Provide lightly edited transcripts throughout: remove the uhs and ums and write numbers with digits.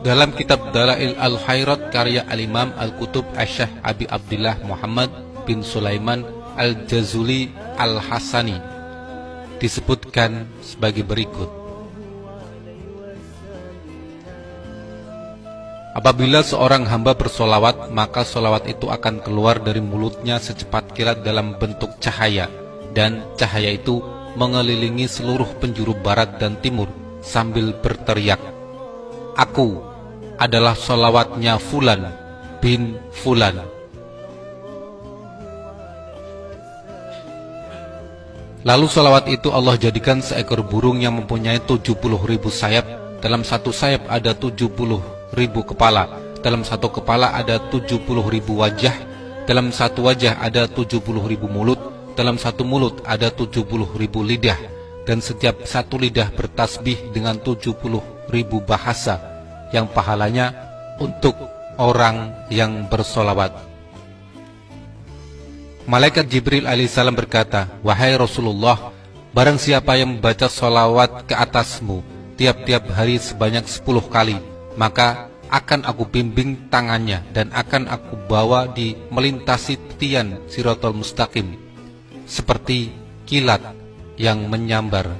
Dalam kitab Dalail Al-Khairat karya Al-Imam Al-Qutub Asy-Syaikh Abi Abdillah Muhammad bin Sulaiman Al-Jazuli Al-Hasani disebutkan sebagai berikut. Apabila seorang hamba bersolawat, maka solawat itu akan keluar dari mulutnya secepat kilat dalam bentuk cahaya, dan cahaya itu mengelilingi seluruh penjuru barat dan timur sambil berteriak, "Aku adalah solawatnya Fulan bin Fulan." Lalu solawat itu Allah jadikan seekor burung yang mempunyai 70.000 sayap. Dalam satu sayap ada 70.000 kepala. Dalam satu kepala ada 70.000 wajah. Dalam satu wajah ada 70.000 mulut. Dalam satu mulut ada 70.000 lidah. Dan setiap satu lidah bertasbih dengan 70.000 bahasa, yang pahalanya untuk orang yang bersolawat. Malaikat Jibril alaihissalam berkata, "Wahai Rasulullah, barang siapa yang membaca solawat ke atasmu tiap-tiap hari sebanyak 10 kali, maka akan aku bimbing tangannya dan akan aku bawa di melintasi titian Siratal Mustaqim seperti kilat yang menyambar."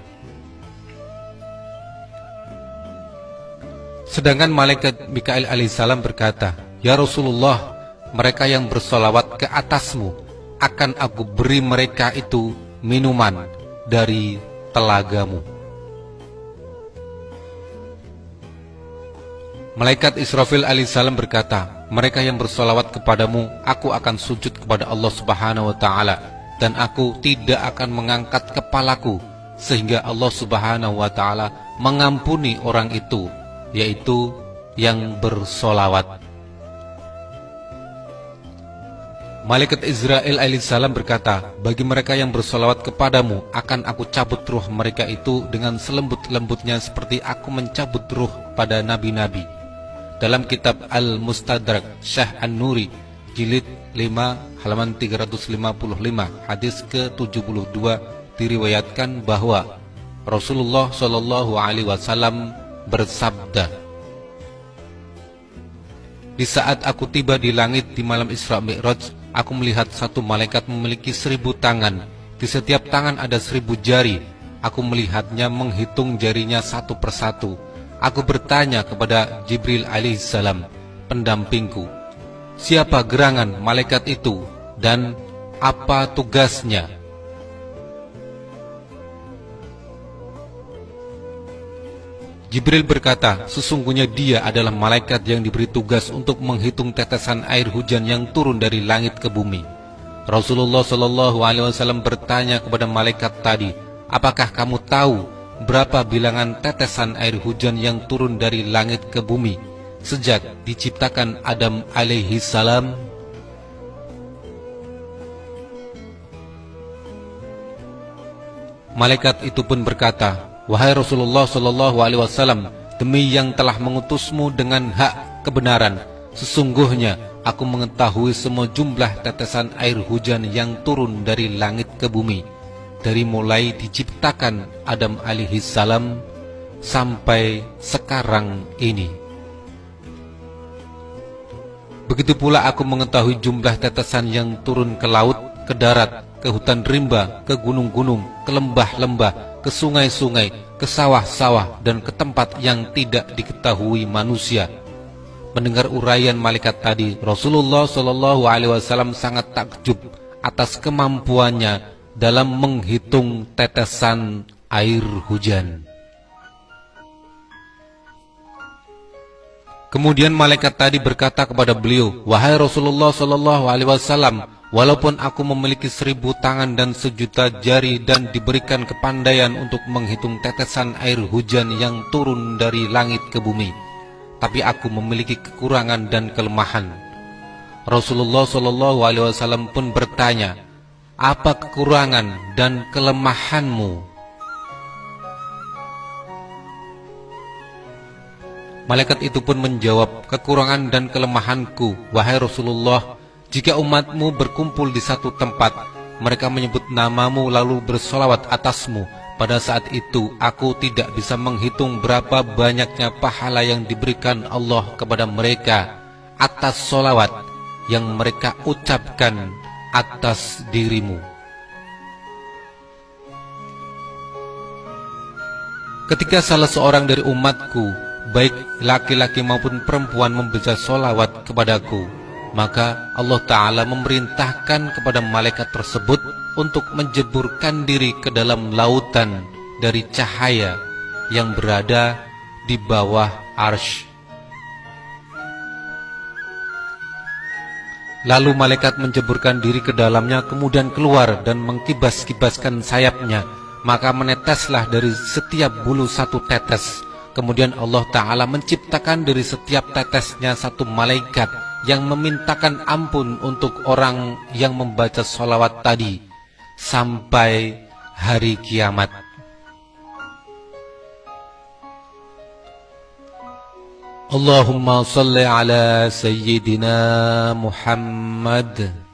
Sedangkan malaikat Mikail alaihissalam berkata, "Ya Rasulullah, mereka yang bersolawat ke atasmu akan aku beri mereka itu minuman dari telagamu." Malaikat Israfil alaihissalam berkata, "Mereka yang bersolawat kepadamu, aku akan sujud kepada Allah subhanahu wa ta'ala, dan aku tidak akan mengangkat kepalaku sehingga Allah subhanahu wa ta'ala mengampuni orang itu, yaitu yang bersolawat." Malaikat Israel alaihissalam berkata, "Bagi mereka yang bersolawat kepadamu, akan aku cabut ruh mereka itu dengan selembut-lembutnya seperti aku mencabut ruh pada nabi-nabi." Dalam kitab Al-Mustadrak Syekh An-Nuri jilid 5 halaman 355 hadis ke-72 diriwayatkan bahwa Rasulullah Shallallahu alaihi wasallam bersabda, "Di saat aku tiba di langit di malam Isra Mi'raj, aku melihat satu malaikat memiliki 1000 tangan. Di setiap tangan ada 1000 jari. Aku melihatnya menghitung jarinya satu persatu. Aku bertanya kepada Jibril alaihissalam, pendampingku, siapa gerangan malaikat itu dan apa tugasnya?" Jibril berkata, "Sesungguhnya dia adalah malaikat yang diberi tugas untuk menghitung tetesan air hujan yang turun dari langit ke bumi." Rasulullah Shallallahu alaihi wasallam bertanya kepada malaikat tadi, "Apakah kamu tahu berapa bilangan tetesan air hujan yang turun dari langit ke bumi sejak diciptakan Adam alaihi salam?" Malaikat itu pun berkata, "Wahai Rasulullah Shallallahu alaihi wasallam, demi yang telah mengutusmu dengan hak kebenaran, sesungguhnya aku mengetahui semua jumlah tetesan air hujan yang turun dari langit ke bumi, dari mulai diciptakan Adam alaihi salam sampai sekarang ini. Begitu pula aku mengetahui jumlah tetesan yang turun ke laut, ke darat, ke hutan rimba, ke gunung-gunung, ke lembah-lembah, ke sungai-sungai, ke sawah-sawah, dan ke tempat yang tidak diketahui manusia." Mendengar uraian malaikat tadi, Rasulullah Shallallahu alaihi wasallam sangat takjub atas kemampuannya dalam menghitung tetesan air hujan. Kemudian malaikat tadi berkata kepada beliau, "Wahai Rasulullah Shallallahu alaihi wasallam, walaupun aku memiliki 1000 tangan dan 1.000.000 jari dan diberikan kepandaian untuk menghitung tetesan air hujan yang turun dari langit ke bumi, tapi aku memiliki kekurangan dan kelemahan." Rasulullah Shallallahu alaihi wasallam pun bertanya, "Apa kekurangan dan kelemahanmu?" Malaikat itu pun menjawab, "Kekurangan dan kelemahanku, wahai Rasulullah, jika umatmu berkumpul di satu tempat, mereka menyebut namamu lalu bersolawat atasmu, Pada saat itu aku tidak bisa menghitung berapa banyaknya pahala yang diberikan Allah kepada mereka atas sholawat yang mereka ucapkan atas dirimu. Ketika salah seorang dari umatku, baik laki-laki maupun perempuan, membaca sholawat kepadaku, maka Allah Ta'ala memerintahkan kepada malaikat tersebut untuk menjeburkan diri ke dalam lautan dari cahaya yang berada di bawah arsy. Lalu malaikat menjeburkan diri ke dalamnya, kemudian keluar dan mengkibas-kibaskan sayapnya, maka meneteslah dari setiap bulu satu tetes. Kemudian Allah Ta'ala menciptakan dari setiap tetesnya satu malaikat yang memintakan ampun untuk orang yang membaca sholawat tadi sampai hari kiamat. Allahumma salli ala Sayyidina Muhammad.